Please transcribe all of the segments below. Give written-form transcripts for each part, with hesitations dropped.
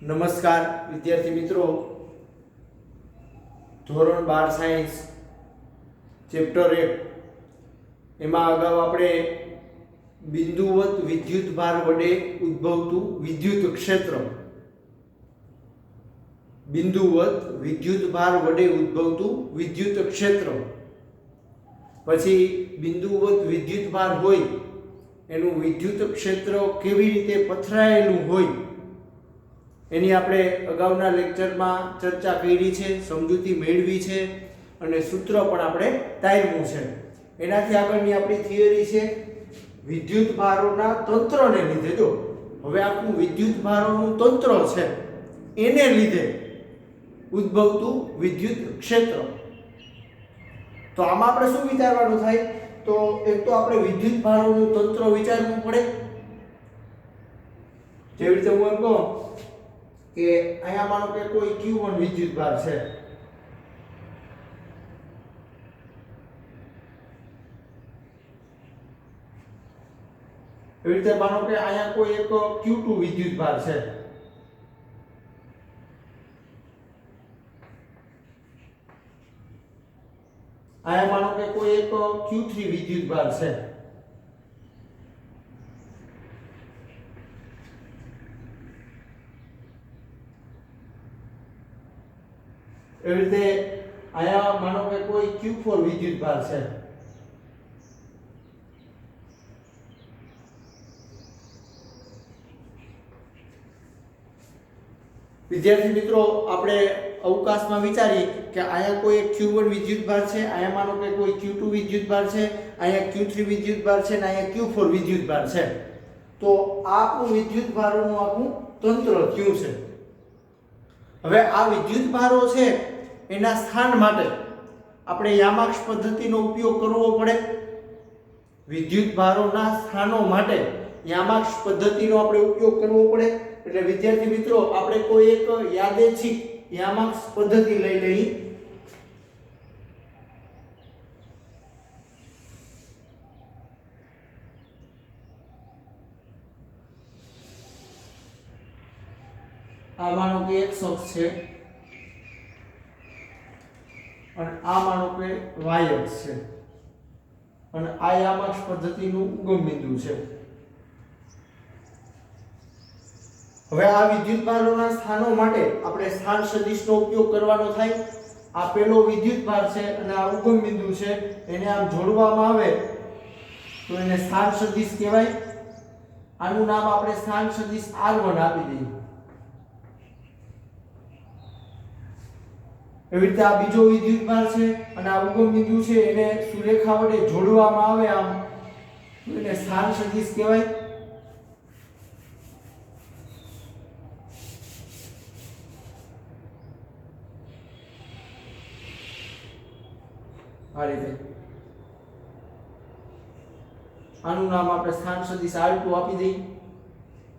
નમસ્કાર વિદ્યાર્થી મિત્રો, ધોરણ 12 સાયન્સ ચેપ્ટર 1 એમાં અગાઉ આપણે બિંદુવત વિદ્યુત ભાર વડે ઉદ્ભવતું વિદ્યુત ક્ષેત્ર, બિંદુવત વિદ્યુત ભાર વડે ઉદ્ભવતું વિદ્યુત ક્ષેત્ર, પછી બિંદુવત વિદ્યુત ભાર હોય એનું વિદ્યુત ક્ષેત્ર કેવી રીતે પથરાયેલું હોય એની આપણે અગાઉના લેક્ચરમાં ચર્ચા કરી છે, સમજૂતી મેળવી છે અને સૂત્ર પણ આપણે તાર્યું છે. એનાથી આગળની આપણી થિયરી છે વિદ્યુત ભારોના તંત્રને લીધે. જો હવે આખું વિદ્યુત ભારોનું તંત્ર છે એને લીધે ઉદ્ભવતું વિદ્યુત ક્ષેત્ર. તો આમાં આપણે શું વિચારવાનું થાય? તો એક તો આપણે વિદ્યુત ભારોનું તંત્ર વિચારવું પડે. જેવી રીતે હું એમ કહું કે અહીંયા માનો કે કોઈ Q1 વિદ્યુત ભાર છે, એવી રીતે માનો કે અહીંયા કોઈ એક Q2 વિદ્યુત ભાર છે, અહીંયા માનો કે કોઈ એક Q3 વિદ્યુત ભાર છે, એવી રીતે અહીંયા માનો કે કોઈ Q4 વિદ્યુત ભાર છે. વિદ્યાર્થી મિત્રો, આપણે અવકાશમાં વિચારીએ કે અહીંયા કોઈ એક Q1 વિદ્યુત ભાર છે, અહીંયા માનો કે કોઈ Q2 વિદ્યુત ભાર છે, અહીંયા Q3 વિદ્યુત ભાર છે અને અહીંયા Q4 વિદ્યુત ભાર છે. તો આપણું વિદ્યુત ભારોનું આખું તંત્ર થયું છે. હવે આ વિદ્યુત ભારો છે એના સ્થાન માટે આપણે યામાક્ષ પદ્ધતિનો ઉપયોગ કરવો પડે. વિદ્યુત ભારોના સ્થાનો માટે યામાક્ષ પદ્ધતિનો આપણે ઉપયોગ કરવો પડે. એટલે વિદ્યાર્થી મિત્રો, આપણે કોઈ એક યાદચ્છિક યામાક્ષ પદ્ધતિ લઈ લઈએ. આ માનો કે x અક્ષ છે અને આ માનો કે y અક્ષ છે અને આ યામાક્ષ પદ્ધતિનું ઉગમ બિંદુ છે. હવે આ વિદ્યુત ભારોના સ્થાનો માટે આપણે સ્થાન સદિશનો ઉપયોગ કરવાનો થાય. આ પેલો વિદ્યુત ભાર છે અને આ ઉગમ બિંદુ છે, એને આમ જોડવામાં આવે તો એને સ્થાન સદિશ કહેવાય. આનું નામ આપણે સ્થાન સદિશ R1 આપી દઈએ. એવી રીતે આ બીજો વિદ્યુત ભાર છે અને આ ઉગમ બિંદુ છે, એને સુરેખા વડે જોડવામાં આવે આમ તો એને સ્થાન સદિશ કહેવાય. આ રીતે આનું નામ આપણે સ્થાન સદિશ R2 આપી દઈએ.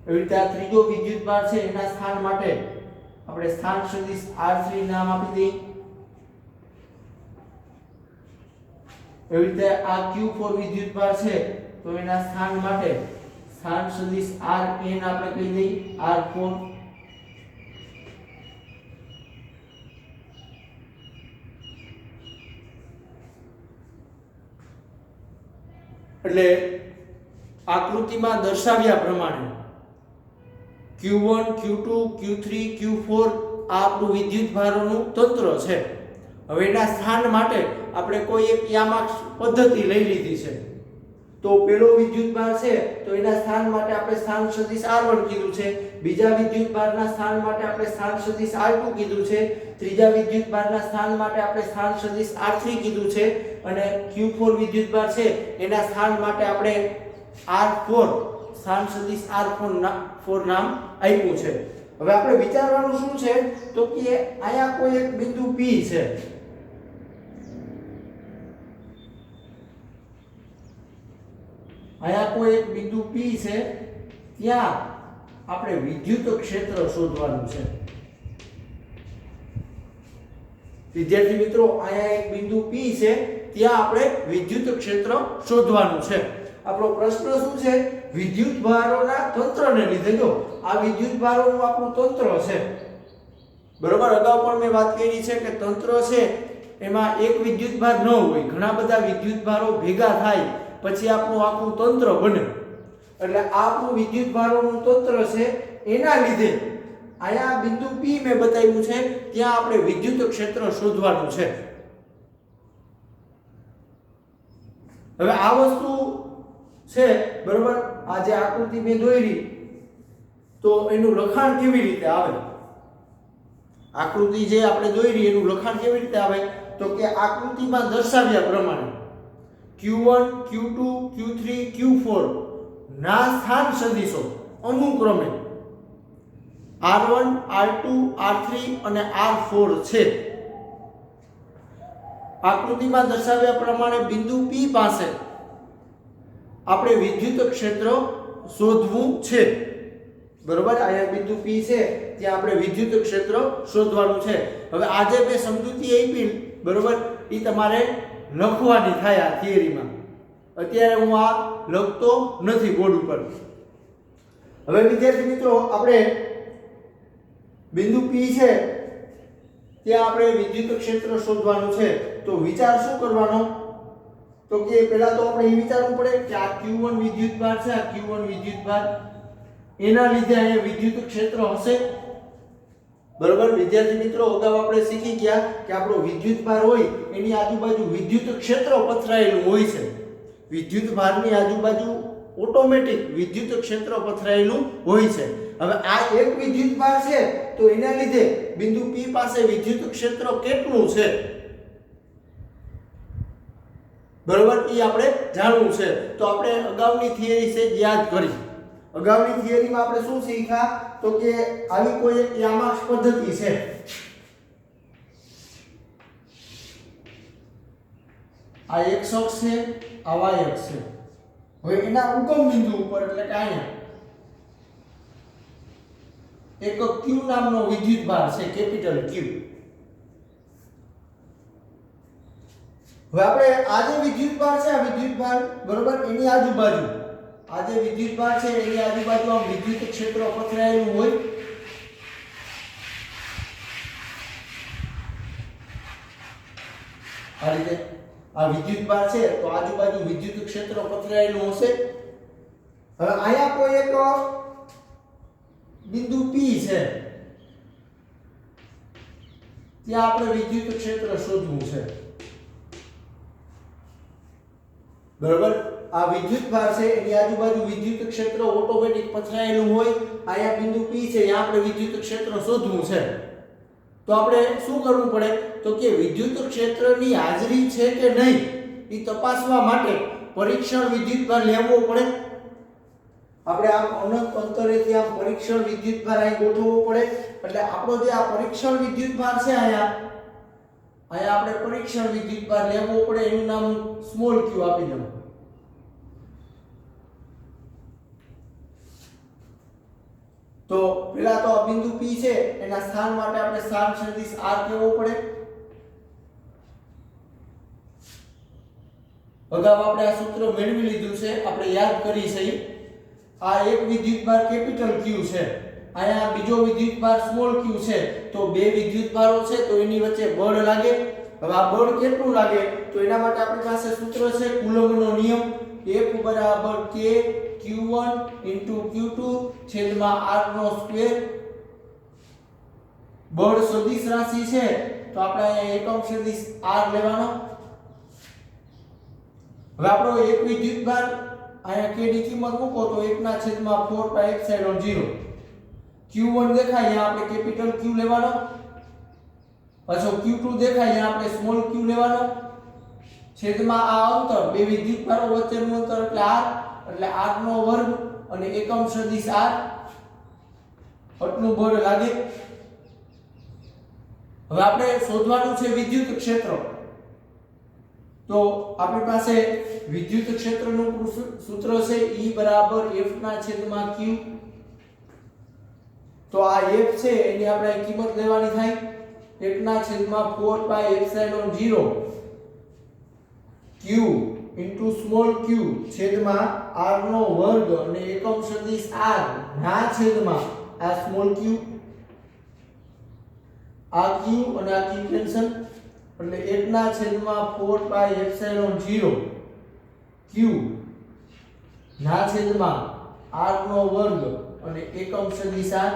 એવી રીતે આ ત્રીજો વિદ્યુત ભાર છે એના સ્થાન માટે આપણે સ્થાન સદિશ R3 નામ આપી દઈએ. એવી રીતે આ Q4 વિદ્યુત ભાર છે તો એના સ્થાન માટે સ્થાન સદિશ Rn આપણે કહી દઈએ R4. એટલે આકૃતિમાં દર્શાવ્યા પ્રમાણે Q1, Q2, Q3, Q4 આ આપણું વિદ્યુત ભારોનું તંત્ર છે. હવે એના સ્થાન માટે આપણે કોઈ એક યામાક્ષ પદ્ધતિ લઈ લીધી છે. તો પેલો વિદ્યુત ભાર છે તો એના સ્થાન માટે આપણે સ્થાન સદિશ R1 કીધું છે, બીજા વિદ્યુત ભારના સ્થાન માટે આપણે સ્થાન સદિશ R2 કીધું છે, ત્રીજા વિદ્યુત ભારના સ્થાન માટે આપણે સ્થાન સદિશ R3 કીધું છે અને Q4 વિદ્યુત ભાર છે એના સ્થાન માટે આપણે R4 સ્થાન સદિશ R4 નામ આપ્યું છે. હવે આપણે વિચારવાનું શું છે તો કે અહીંયા કોઈ એક બિંદુ P છે, અહીંયા કોઈ એક બિંદુ P છે, ત્યાં આપણે વિદ્યુત ક્ષેત્ર શોધવાનું છે. વિદ્યાર્થી મિત્રો, અહીંયા એક બિંદુ P છે, ત્યાં આપણે વિદ્યુત ક્ષેત્ર શોધવાનું છે. આપણો પ્રશ્ન શું છે? વિદ્યુત ભારોના તંત્રને લીધે. જો આ વિદ્યુત ભારોનું આપણું તંત્ર છે, બરોબર. અગાઉ પણ મેં વાત કરી છે કે તંત્ર છે એમાં એક વિદ્યુત ભાર ન હોય, ઘણા બધા વિદ્યુત ભારો ભેગા થાય પછી આપણું આખું તંત્ર બને. એટલે આ આપણું વિદ્યુત ભારોનું તંત્ર છે, એના લીધે અહીંયા બિંદુ P મેં બતાવ્યું છે ત્યાં આપણે વિદ્યુત ક્ષેત્ર શોધવાનું છે. હવે આ વસ્તુ છે, બરોબર. આ જે આકૃતિ મેં દોરી તો એનું લખાણ કેવી રીતે આવે? આકૃતિ જે આપણે દોરી એનું લખાણ કેવી રીતે આવે? તો કે આકૃતિમાં દર્શાવ્યા પ્રમાણે Q1, Q2, Q3, Q4 ના સ્થાન સદિશો અનુક્રમે R1, R2, R3 અને R4 છે. આકૃતિમાં દર્શાવ્યા પ્રમાણે બિંદુ P પાસે આપણે વિદ્યુત ક્ષેત્ર શોધવું છે, બરોબર. અહીંયા બિંદુ P છે ત્યાં આપણે વિદ્યુત ક્ષેત્ર શોધવાનું છે. હવે આજે મેં સમજૂતી આપી, બરોબર, એ તમારે લખવાની થાય આ થિયરીમાં. અત્યારે હું આ લખતો નથી બોર્ડ ઉપર. હવે વિદ્યાર્થી મિત્રો, આપણે બિંદુ P છે ત્યાં આપણે વિદ્યુત ક્ષેત્ર શોધવાનું છે. તો વિચાર શું કરવાનો? તો કે પહેલા તો આપણે એ વિચારવું પડે કે આ Q1 વિદ્યુત ભાર છે, આ Q1 વિદ્યુત ભાર, એના લીધે અહીંયા વિદ્યુત ક્ષેત્ર હશે, બરોબર. વિદ્યાર્થી મિત્રો, અગાઉ આપણે શીખી ગયા કે આપણો વિદ્યુત ભાર હોય એની આજુબાજુ વિદ્યુત ક્ષેત્ર પથરાયેલું હોય છે. વિદ્યુત ભારની આજુબાજુ ઓટોમેટિક વિદ્યુત ક્ષેત્ર પથરાયેલું હોય છે. હવે આ એક વિદ્યુત ભાર છે તો એના લીધે બિંદુ P પાસે વિદ્યુત ક્ષેત્ર કેટલું છે, બરોબર, એ આપણે જાણવું છે. તો આપણે અગાઉની થિયરી છે યાદ કરી. અગાઉની થિયરીમાં આપણે શું શીખ્યા? તો કે આવી કોઈ એક યામાક્ષ પદ્ધતિ છે. આ x અક્ષ છે, આ y અક્ષ છે. હવે એના ઉગમ બિંદુ ઉપર એટલે કે અહીંયા એક Q નામનો વિદ્યુત ભાર છે, કેપિટલ Q. હવે આપણે આ જે વિદ્યુત ભાર છે, આ વિદ્યુત ભાર, બરોબર, એની આજુબાજુ આ જે વિદ્યુત ભાર છે એની આજુબાજુ આમ વિદ્યુત ક્ષેત્ર પથરાયેલું હોય. આ રીતે આ વિદ્યુત ભાર છે તો આજુબાજુ વિદ્યુત ક્ષેત્ર પથરાયેલું હશે. હવે અહીંયા કોઈ એક બિંદુ P છે, ત્યાં આપણે વિદ્યુત ક્ષેત્ર શોધવું છે, બરોબર. આ વિદ્યુત ભાર છે એની આજુબાજુ વિદ્યુત ક્ષેત્ર ઓટોમેટિક પથરાયેલું હોય. અહીંયા બિંદુ P છે, અહીંયા આપણે વિદ્યુત ક્ષેત્ર શોધવું છે. તો આપણે શું કરવું પડે? તો કે વિદ્યુત ક્ષેત્રની હાજરી છે કે નહીં એ તપાસવા માટે પરીક્ષણ વિદ્યુત ભાર લેવો પડે. આપણે આમ અનંત અંતરેથી આમ પરીક્ષણ વિદ્યુત ભાર અહીં ગોઠવવો પડે. એટલે આપણો જે આ પરીક્ષણ વિદ્યુત ભાર છે અહીંયા આપણે પરીક્ષણ વિદ્યુત ભાર લેવો પડે. એનું નામ સ્મોલ q આપી દઉં. તો પેલા તો આ બિંદુ P છે એના સ્થાન માટે આપણે સ્થાન સદિશ r કેવો પડે. અગાઉ આપણે આ સૂત્ર મેળવી લીધું છે, આપણે યાદ કરી છે. આ એક વિદ્યુત ભાર કેપિટલ Q છે, અહીંયા બીજો વિદ્યુત ભાર સ્મોલ q છે. તો બે વિદ્યુત ભારો છે તો એની વચ્ચે બળ લાગે. હવે આ બળ કેટલું લાગે? તો એના માટે આપણી પાસે સૂત્ર છે કુલમ્બનો નિયમ. F બરાબર K Q1 Q2 છેદમાં r નો સ્ક્વેર. બળ સદિશ રાશિ છે તો આપણે અહીંયા એકમ સદિશ r લેવાનો. હવે આપણો એક વિદ્યુત ભાર અહીંયા k ની કિંમત મૂકો તો 1/4πε0. Q1 દેખાય અહીંયા આપણે કેપિટલ Q લેવાનો. પાછો Q2 દેખાય અહીંયા આપણે સ્મોલ q લેવાનો. છેદમાં આ અંતર બે વિદ્યુત ભારો વચ્ચેનું અંતર એટલે r, એટલે r નો વર્ગ અને એકમ સદિશ r. આટલું બળ લાગે. હવે આપણે શોધવાનું છે વિદ્યુત ક્ષેત્ર. તો આપણી પાસે વિદ્યુત ક્ષેત્રનું સૂત્ર છે E બરાબર F ના છેદમાં Q. તો આ F છે એની આપણે કિંમત લેવાની થાય 1/4πε0 Q ઇન્ટુ સ્મોલ ક્યુ છેદમાં r નો વર્ગ અને એકમ સદિશ r ના છેદમાં આ સ્મોલ ક્યુ, આ ક્યુ અને આ ક્યુ કેન્સલ એટલે 1 ના છેદમાં 4 પાઈ એપ્સિલોન 0 ક્યુ ના છેદમાં r નો વર્ગ અને એકમ સદિશ r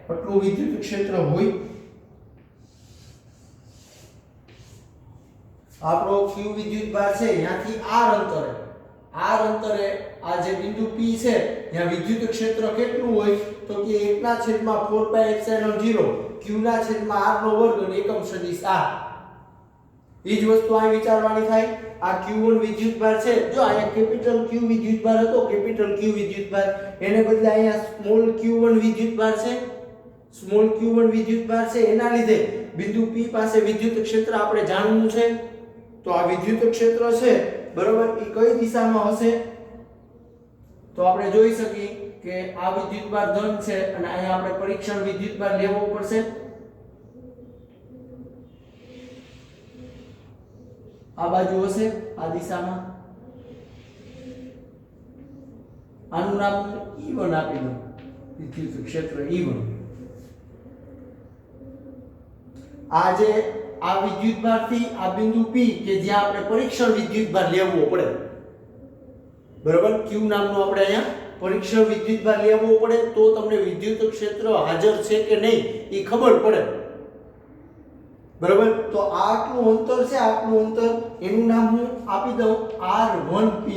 આટલું વિદ્યુત ક્ષેત્ર હોય. આપણો q વિદ્યુતભાર છે ત્યાંથી r અંતરે આ જે બિંદુ p છે ત્યાં વિદ્યુત ક્ષેત્ર કેટલું હોય તો કે 1 ના છેદમાં 4 પાઈ એપ્સિલોન 0 q ના છેદમાં r નો વર્ગ અને એકમ સદિશ r. એ જ વસ્તુ અહીં વિચારવાની થાય. આ q1 વિદ્યુતભાર છે, જો અહીંયા કેપિટલ q વિદ્યુતભાર હતો, કેપિટલ q વિદ્યુતભાર, એને બદલે અહીંયા સ્મોલ q1 વિદ્યુતભાર છે. સ્મોલ q1 વિદ્યુતભાર છે એના લીધે બિંદુ p પાસે વિદ્યુત ક્ષેત્ર આપણે જાણવું છે. તો આ વિદ્યુત ક્ષેત્ર છે બરોબર, એ કઈ દિશામાં હશે તો આપણે જોઈ શકીએ કે આ વિદ્યુતભાર ધન છે અને અહીંયા આપણે પરીક્ષણ વિદ્યુતભાર લેવો પડશે. આ બાજુ હશે, આ દિશામાં. આનું નામ E1 આપી દો, વિદ્યુત ક્ષેત્ર E1. આ જે આ વિદ્યુતભારથી આ બિંદુ P કે જ્યાં આપણે પરીક્ષણ વિદ્યુતભાર લેવો પડે બરાબર, Q નામનો આપણે અહીંયા પરીક્ષણ વિદ્યુતભાર લેવો પડે તો તમને વિદ્યુત ક્ષેત્ર હાજર છે કે નહીં એ ખબર પડે બરાબર. તો આ આટલું અંતર છે, આટલું અંતર એનું નામ હું આપી દઉં R1P.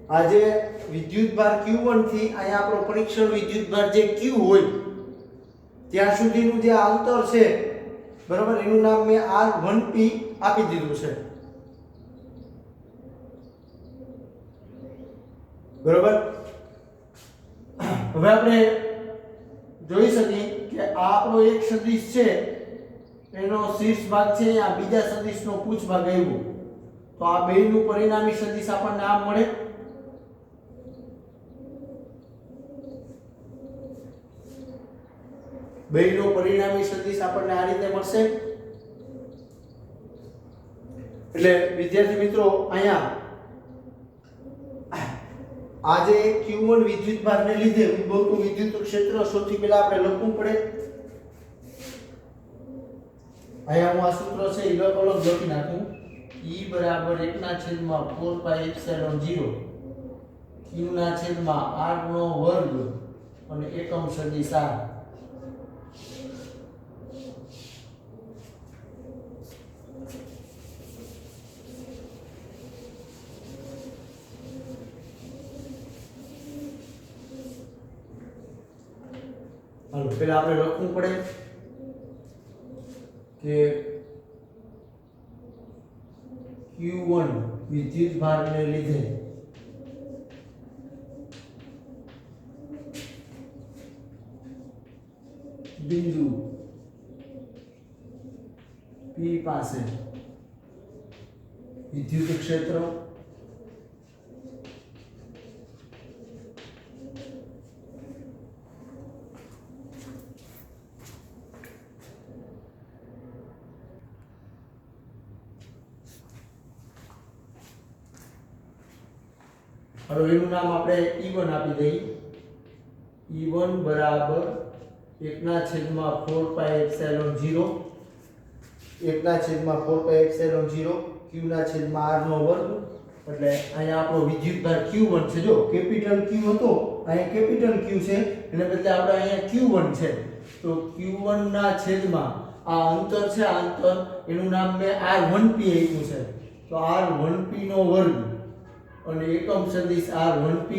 આ જે વિદ્યુતભાર Q1 થી અહીંયા આપણો પરીક્ષણ વિદ્યુતભાર જે Q હોય ત્યાં સુધીનું જે અંતર છે બરાબર, એનું નામ મેં R1P આપી દીધું છે બરાબર. હવે આપણે જોઈ શકીએ કે આ આપણો એક સદિશ છે, એનો શીર્ષ ભાગ છે, આ બીજા સદિશનો પૂછ ભાગ આવ્યો, તો આ બેયનું પરિણામી સદિશ આપણને આમ મળે. બેયનો પરિણામી સદિશ આપણને આ રીતે મળશે. એટલે વિદ્યાર્થી મિત્રો અહીંયા આ જે q1 વિદ્યુતભારને લીધે ઉદ્ભવતું વિદ્યુત ક્ષેત્ર સૌથી પહેલા આપણે લખવું પડે. અહીંયા હું આ સૂત્ર છે એ અલગ લખી નાખું. E બરાબર 1 ના છેદમાં 4 પાઈ એપ્સિલોન 0 q ના છેદમાં r નો વર્ગ અને એકમ સદિશ r. હાલો પહેલા આપણે લખવું પડે કે q1 વિદ્યુતભારને લીધે બિંદુ P પાસે વિદ્યુત ક્ષેત્ર હવે એનું નામ આપણે E1 આપી દઈએ. E1 બરાબર 1 ના છેદમાં 4 પાઈ એપ્સિલોન 0 1 ના છેદમાં 4 પાઈ એપ્સિલોન 0 q ના છેદમાં r નો વર્ગ. એટલે અહીંયા આપણો વિદ્યુતભાર q1 છે, જો કેપિટલ q હતો અહીંયા કેપિટલ q છે એટલે બદલે આપણે અહીંયા q1 છે, તો q1 ના છેદમાં આ અંતર છે, આ અંતર એનું નામ મેં R1P આપ્યું છે, તો R1P નો વર્ગ અને એકમ સદિશ R1P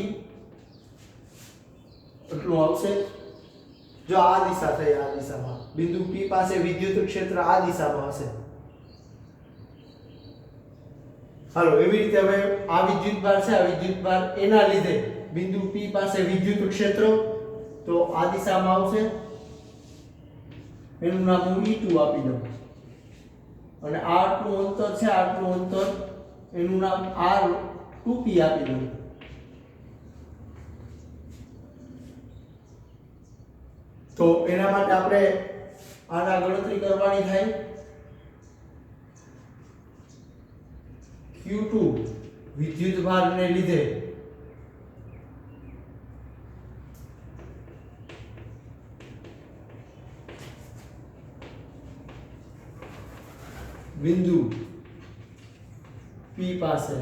એટલું આવશે. જો આ દિશા થઈ, આ દિશામાં બિંદુ P પાસે વિદ્યુત ક્ષેત્ર આ દિશામાં હશે. હાલો એવી રીતે હવે આ વિદ્યુતભાર છે, આ વિદ્યુતભાર એના લીધે બિંદુ P પાસે વિદ્યુત ક્ષેત્ર તો આ દિશામાં આવશે, એનું નામ હું E2 આપી દઉં. અને આ આટલું અંતર છે, આટલું અંતર એનું નામ R2P આપી દઉં. તો એના માટે આપણે આના ગણતરી કરવાની થાય Q2 વિદ્યુત ભારને લીધે બિંદુ P પાસે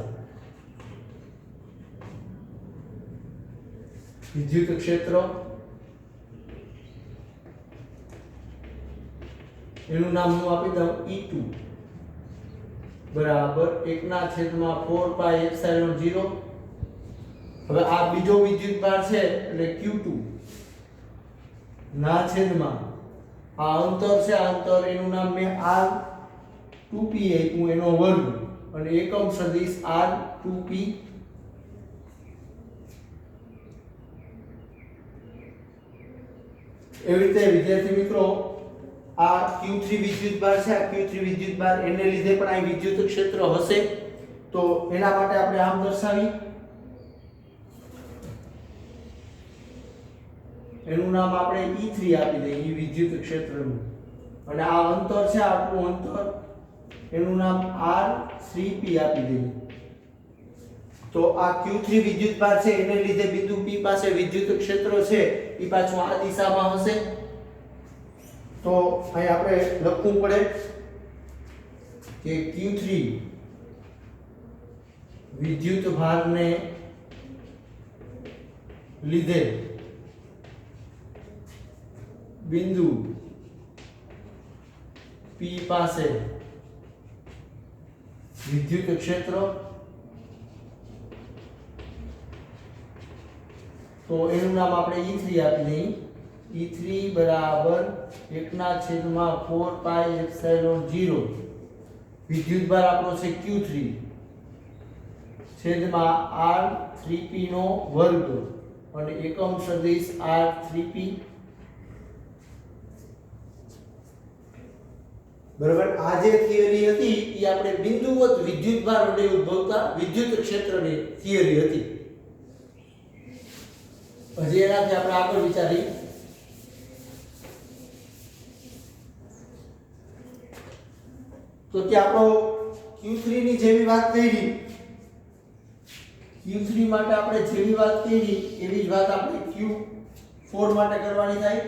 વિદ્યુત ક્ષેત્ર એનું નામ હું આપી દઉં E2 બરાબર 1/4 પાઈ એપ્સિલોન 0. હવે આ બીજો વિદ્યુત ભાર છે એટલે Q2 ના છેદમાં આ અંતર છે, આ અંતર એનું નામ મેં R2p આપ્યું એનો વર્ગ અને એકમ સદિશ R2p. એવી રીતે વિદ્યાર્થી મિત્રો આ Q3 વિદ્યુત ભાર છે, આ Q3 વિદ્યુત ભાર એને લીધે પણ આ વિદ્યુત ક્ષેત્ર હશે. તો એના માટે આપણે આમ દર્શાવી, એનું નામ આપણે E3 આપી દઈએ, એ વિદ્યુત ક્ષેત્રનું. અને આ અંતર છે, આટલું અંતર, એનું નામ R3p આપી દઈએ. તો આ Q3 વિદ્યુત ભાર છે એને લીધે બિંદુ P પાસે વિદ્યુત ક્ષેત્ર છે એ પાછું આ દિશામાં હશે. તો અહીં આપણે લખવું પડે કે Q3 વિદ્યુત ભારને લીધે બિંદુ P પાસે વિદ્યુત ક્ષેત્ર. તો એનું નામ આપણે E3 આપી દઈએ. E3 બરાબર 1/4 પાઈ એપ્સિલોન 0 વિદ્યુત ભાર આપણો છે Q3 છેદમાં R3p નો વર્ગ અને એકમ સદિશ R3p. બરાબર. આ જે થિયરી હતી એ આપણે બિંદુવત વિદ્યુત ભાર વડે ઉદ્ભવતા વિદ્યુત ક્ષેત્રની થિયરી હતી. હજી એનાથી આપણે આગળ વિચારી તો કે આપણો Q3 ની જેવી વાત કરી, Q3 માટે આપણે જેવી વાત કરી એવી જ વાત આપણે Q4 માટે કરવાની થાય.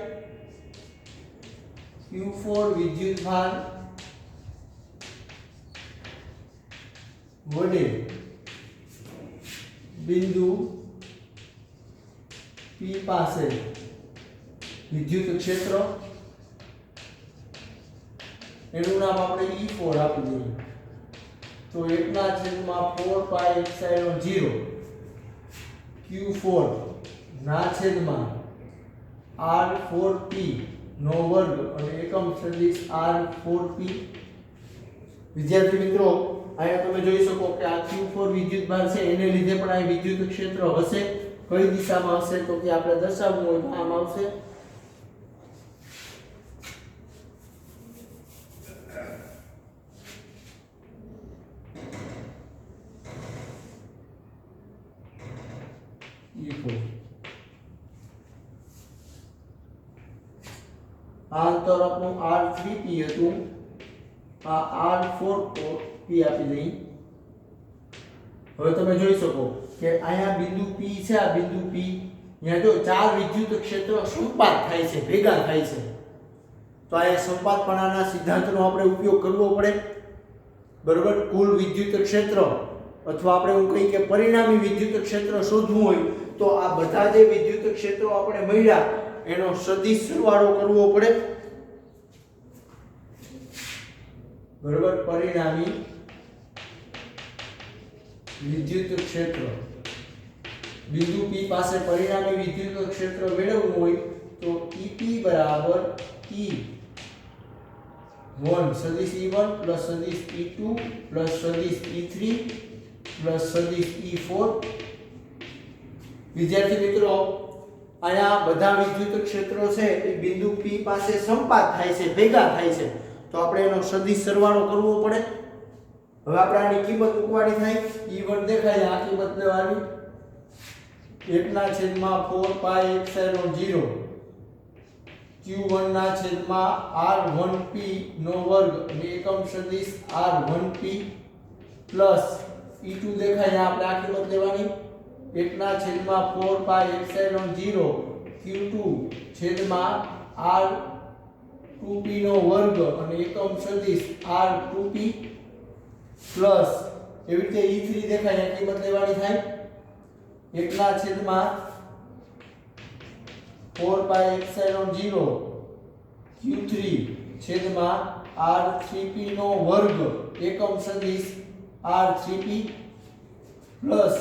Q4 વિદ્યુત ભાર વડે બિંદુ P પાસે વિદ્યુત ક્ષેત્ર એનું નામ આપણે E4 આપી દઈએ. તો 1/4 પાઈ એપ્સિલોન 0 Q4 ના છેદમાં R4p નો વર્ગ અને એકમ સદિશ R4p. વિદ્યાર્થી મિત્રો અહીંયા તમે જોઈ શકો કે આ Q4 વિદ્યુત ભાર છે એને લીધે પણ આ વિદ્યુત ક્ષેત્ર હશે. કઈ દિશામાં હશે તો કે આપણે દર્શાવવું હોય તો આમ આવશે. આ અંતર આપણું R3p હતું, આ R4p આપી દઈ. હવે તમે જોઈ શકો કે અહીંયા બિંદુ P છે, આ બિંદુ P અહીંયા જો ચાર વિદ્યુત ક્ષેત્રો સંપાત થાય છે, ભેગા થાય છે. તો આ સંપાતપણાના સિદ્ધાંતનો આપણે ઉપયોગ કરવો પડે. બરોબર. કુલ વિદ્યુત ક્ષેત્ર અથવા આપણે એવું કહીએ કે પરિણામી વિદ્યુત ક્ષેત્ર શોધવું હોય તો આ બધા જે વિદ્યુત ક્ષેત્રો આપણે મળ્યા એનો સદિશ સરવાળો કરવો પડે. બરોબર. પરિણામી વિદ્યુત ક્ષેત્ર બિંદુ P પાસે પરિણામી વિદ્યુત ક્ષેત્ર મેળવવું હોય તો EP બરાબર E1 સદિશ E1 પ્લસ સદિશ E2 પ્લસ સદિશ E3 પ્લસ સદિશ E4. વિદ્યાર્થી મિત્રો અહીંયા બધા વિદ્યુત ક્ષેત્રો છે એ બિંદુ P પાસે સંપાત થાય છે, ભેગા થાય છે. તો આપણે એનો સદિશ સરવાળો કરવો પડે. હવે આપણે આની કિંમત મૂકવાની થાય. E1 દેખાય, આ કિંમત લેવાની 1/4 પાઈ એપ્સિલોન 0 q1 ના છેદમાં r1p નો વર્ગ અને એકમ સદિશ r1p પ્લસ e2 દેખાય આપણે આ કિંમત લેવાની 1 ના છેદમાં 4 પાઈ એપ્સિલોન 0 q2 છેદમાં r2p નો વર્ગ અને એકમ સદિશ r2p પ્લસ એવી રીતે e3 દેખાય આ કિંમત લેવાની થાય 1 ના છેદમાં 4 પાઈ એપ્સિલોન 0 q3 છેદમાં r3p નો વર્ગ એકમ સદિશ r3p પ્લસ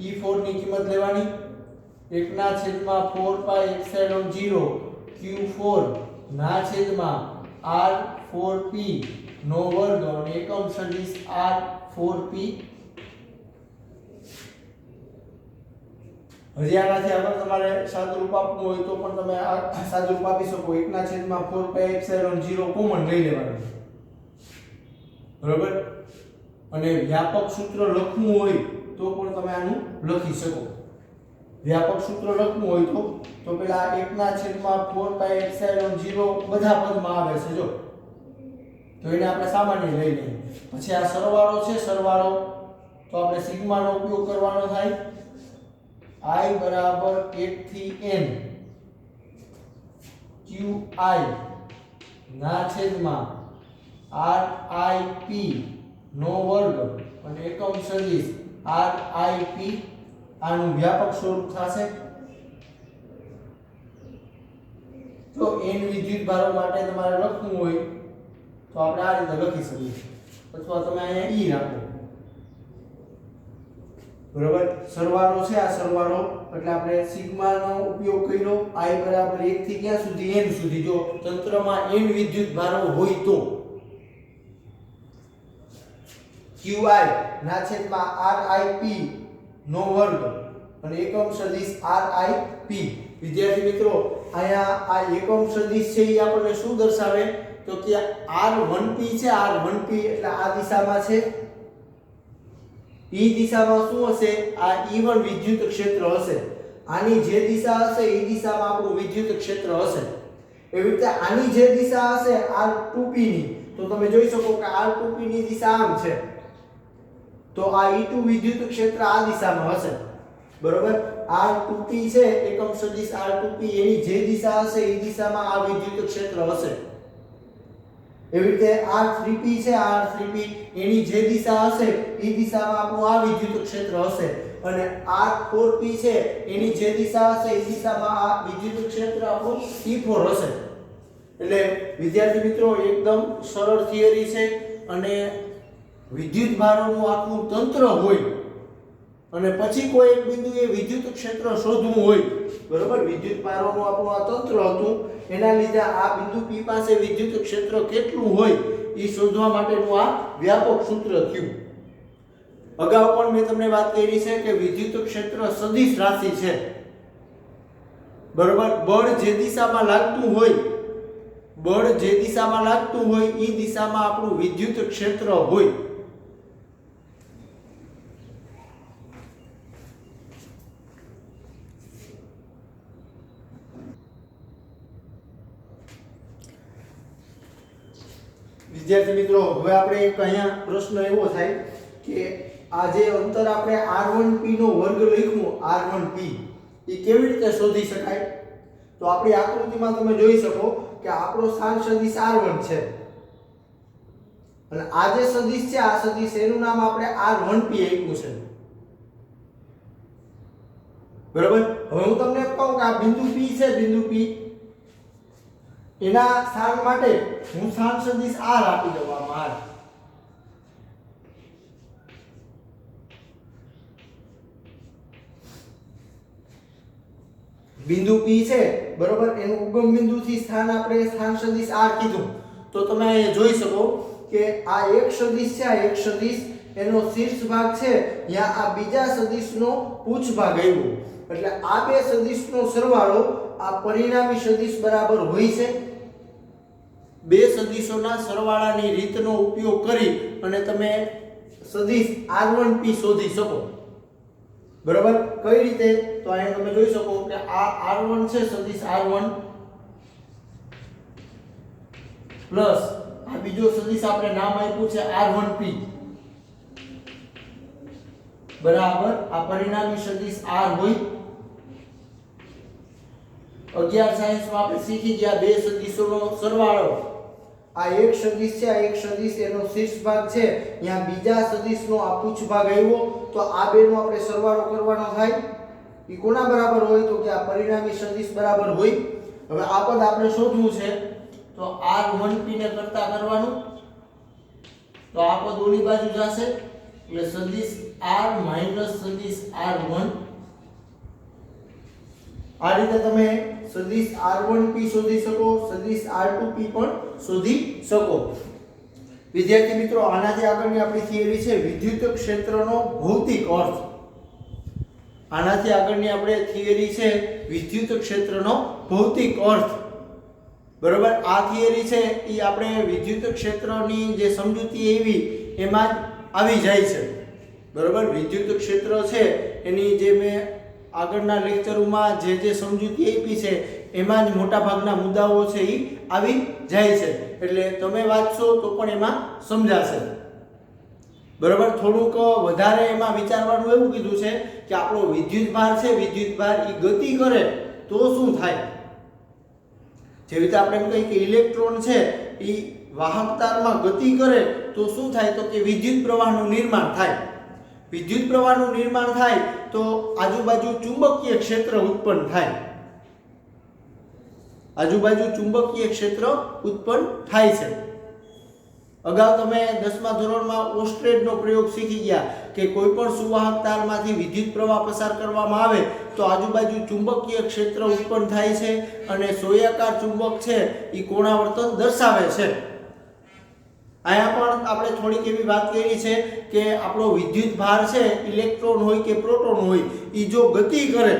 e4 ની કિંમત લેવાની 1 ના છેદમાં 4 પાઈ એપ્સિલોન 0 q4 ના છેદમાં r4p નો વર્ગ અને એકમ સદિશ r4p હજી આનાથી આગળ તમારે સાદુરૂપ આપવું હોય તો પણ તમે આ સાદુરૂપ આપી શકો 1 ના છેદમાં 4 પાઈ એપ્સિલોન 0 કોમન લઈ લેવાનું બરોબર અને વ્યાપક સૂત્ર લખવું હોય તો પણ તમે આનું લખી શકો વ્યાપક સૂત્ર લખવું હોય તો પેલા 1 ના છેદમાં 4 પાઈ એપ્સિલોન 0 બધા પદમાં આવે છે જો તો એને આપણે સામાન્ય લઈ લઈએ પછી આ સરવાળો છે સરવાળો તો આપણે સિગ્મા નો ઉપયોગ કરવાનો થાય I બરાબર 1 થી n qi ના છેદમાં rip નો વર્ગ અને એકમ સદિશ rip આનું વ્યાપક સ્વરૂપ થશે તો n વિદ્યુત ભારો માટે તમારે લખવું હોય તો આપણે આ રીતે લખી શકીએ અથવા તમે અહીંયા e રાખો બરાબર સરવાળો છે આ સરવાળો એટલે આપણે સિગ્મા નો ઉપયોગ કર્યો i બરાબર 1 થી ક્યાં સુધી n સુધી જો તંત્રમાં n વિદ્યુત ભારો હોય તો qi ના છેદમાં rip નો વર્ગ અને એકમ સદિશ rip વિદ્યાર્થી મિત્રો અહીંયા આ એકમ સદિશ છે એ આપણને શું દર્શાવે તો કે r1p છે r1p એટલે આ દિશામાં છે ઈ દિશામાં શું હશે આ E1 વિદ્યુત ક્ષેત્ર હશે આની જે દિશા હશે એ દિશામાં આપણું વિદ્યુત ક્ષેત્ર હશે એવી રીતે આની જે દિશા હશે r2p ની તો તમે જોઈ શકો કે r2p ની દિશા આમ છે તો આ E2 વિદ્યુત ક્ષેત્ર આ દિશામાં હશે બરોબર r2p છે એકમ સદિશ r2p એની જે દિશા હશે એ દિશામાં આ વિદ્યુત ક્ષેત્ર હશે એવી રીતે r3p છે r3p એની જે દિશા હશે એ દિશામાં આપણું આ વિદ્યુત ક્ષેત્ર હશે અને r4p છે એની જે દિશા હશે એ દિશામાં આ વિદ્યુત ક્ષેત્ર આપણું e4 હશે એટલે વિદ્યાર્થી મિત્રો એકદમ સરળ થિયરી છે અને વિદ્યુત ભારોનું આખું તંત્ર હોય અને પછી કોઈ એક બિંદુએ વિદ્યુત ક્ષેત્ર શોધવું હોય બરોબર વિદ્યુત ભારોનું આપણું આ તંત્ર હતું એના લીધે આ બિંદુ P પાસે વિદ્યુત ક્ષેત્ર કેટલું હોય એ શોધવા માટેનું આ વ્યાપક સૂત્ર થયું અગાઉ પણ મેં તમને વાત કરી છે કે વિદ્યુત ક્ષેત્ર સદિશ રાશિ છે બરોબર બળ જે દિશામાં લાગતું હોય એ દિશામાં આપણું વિદ્યુત ક્ષેત્ર હોય વિદ્યાર્થી મિત્રો હવે આપણે એક અહીંયા પ્રશ્ન એવો થાય કે આ જે અંતર આપણે r1p નો વર્ગ લખ્યું r1p એ કેવી રીતે શોધી શકાય તો આપણી આકૃતિમાં તમે જોઈ શકો કે આપણો સ્થાન સદિશ r1 છે અને આ જે સદિશ છે આ સદિશ એનું નામ આપણે r1p આપ્યું છે બરાબર હવે હું તમને કહું કે આ બિંદુ p છે બિંદુ p એના સ્થાન માટે હું સ્થાન સદિશ r આપી દઉં આમાં r બિંદુ P છે બરોબર એનું ઉગમ બિંદુથી સ્થાન આપણે સ્થાન સદિશ r કીધું તો તમે અહીંયા જોઈ શકો કે આ એક સદિશ છે આ એક સદિશ એનો શીર્ષ ભાગ છે ત્યાં આ બીજા સદિશનો પૂછ ભાગ આવ્યો એટલે આ બે સદિશનો સરવાળો આ પરિણામી સદિશ બરાબર હોય છે બે સદિશોના સરવાળાની રીતનો ઉપયોગ કરી અને તમે સદિશ r1p શોધી શકો બરાબર કઈ રીતે તો અહીંયા તમે જોઈ શકો કે આ r1 છે સદિશ r1 પ્લસ આ બીજો સદિશ આપણે નામ આપ્યું છે R1P બરાબર આ પરિણામી સદિશ R હોય 11 સાયન્સમાં આપણે શીખી ગયા બે સદિશોનો સરવાળો આ એક સદિશ છે આ એક સદિશ એનો શીર્ષ ભાગ છે અહીંયા બીજા સદિશનો આ પૂછ ભાગ આવ્યો તો આ બેનો આપણે સરવાળો કરવાનો થાય ઈ કોના બરાબર હોય તો કે આ પરિણામી સદિશ બરાબર હોય હવે આ પદ આપણે શોધવું છે તો R1P ને કરતા કરવાનું તો આ પદ ઓલી બાજુ જશે એટલે સદિશ R - સદિશ R1 આ રીતે તમે સદિશ R1P શોધી શકો સદિશ R2P પણ શોધી શકો વિદ્યાર્થી મિત્રો આનાથી આગળની આપણી થિયરી છે વિદ્યુત ક્ષેત્રનો ભૌતિક અર્થ આનાથી આગળની આપણે થિયરી છે વિદ્યુત ક્ષેત્રનો ભૌતિક અર્થ બરોબર આ થિયરી છે એ આપણે વિદ્યુત ક્ષેત્રની જે સમજૂતી એવી એમાં જ આવી જાય છે બરોબર વિદ્યુત ક્ષેત્ર છે એની જે મેં આગળના લેક્ચરોમાં જે સમજૂતી આપી છે એમાં જ મોટા ભાગના મુદ્દાઓ છે એ આવી જાય છે એટલે તમે વાંચશો તો પણ એમાં સમજાશે બરોબર થોડુંક વધારે એમાં વિચારવાનું એવું કીધું છે કે આપણો વિદ્યુતભાર છે વિદ્યુતભાર એ ગતિ કરે તો શું થાય જેવી રીતે આપણે એમ કહીએ કે ઇલેક્ટ્રોન છે એ વાહક તારમાં ગતિ કરે તો શું થાય તો કે વિદ્યુત પ્રવાહનું નિર્માણ થાય વિદ્યુત પ્રવાહનું નિર્માણ થાય તો આજુબાજુ ચુંબકીય ક્ષેત્ર ઉત્પન્ન થાય આજુબાજુ ચુંબકીય ક્ષેત્ર ઉત્પન્ન થાય છે અગાઉ તમે 10મા ધોરણમાં ઓસ્ટ્રેડનો પ્રયોગ શીખી ગયા કે કોઈ પણ સુવાહક તારમાંથી વિદ્યુત પ્રવાહ પસાર કરવામાં આવે તો આજુબાજુ ચુંબકીય ક્ષેત્ર ઉત્પન્ન થાય છે અને સોયાકાર ચુંબક છે એ કોણાવર્તન દર્શાવે છે અહીંયા પણ આપણે થોડીક એવી વાત કરી છે કે આપણો વિદ્યુત ભાર છે ઇલેક્ટ્રોન હોય કે પ્રોટોન હોય એ જો ગતિ કરે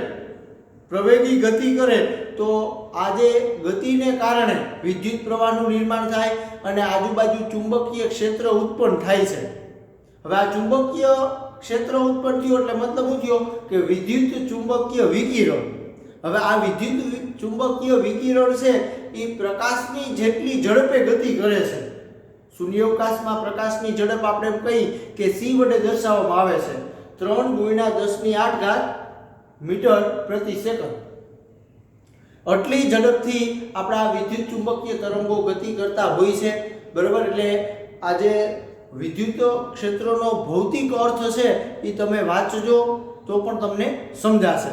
પ્રવેગી ગતિ કરે તો આજે ગતિને કારણે વિદ્યુત પ્રવાહનું નિર્માણ થાય અને આજુબાજુ ચુંબકીય ક્ષેત્ર ઉત્પન્ન થાય છે હવે આ ચુંબકીય ક્ષેત્ર ઉત્પન્ન થયું એટલે મતલબ શું થયો કે વિદ્યુત ચુંબકીય વિકિરણ હવે આ વિદ્યુત ચુંબકીય વિકિરણ છે એ પ્રકાશની જેટલી ઝડપે ગતિ કરે છે શૂન્યાવકાશમાં પ્રકાશની ઝડપ આપણે એમ કહી કે c વડે દર્શાવવામાં આવે છે 3 × 10⁸ મીટર પ્રતિ સેકન્ડ આટલી ઝડપથી આપણા વિદ્યુત ચુંબકીય તરંગો ગતિ કરતા હોય છે બરાબર એટલે આજે વિદ્યુત ક્ષેત્રનો ભૌતિક અર્થ છે એ તમે વાંચજો તો પણ તમને સમજાશે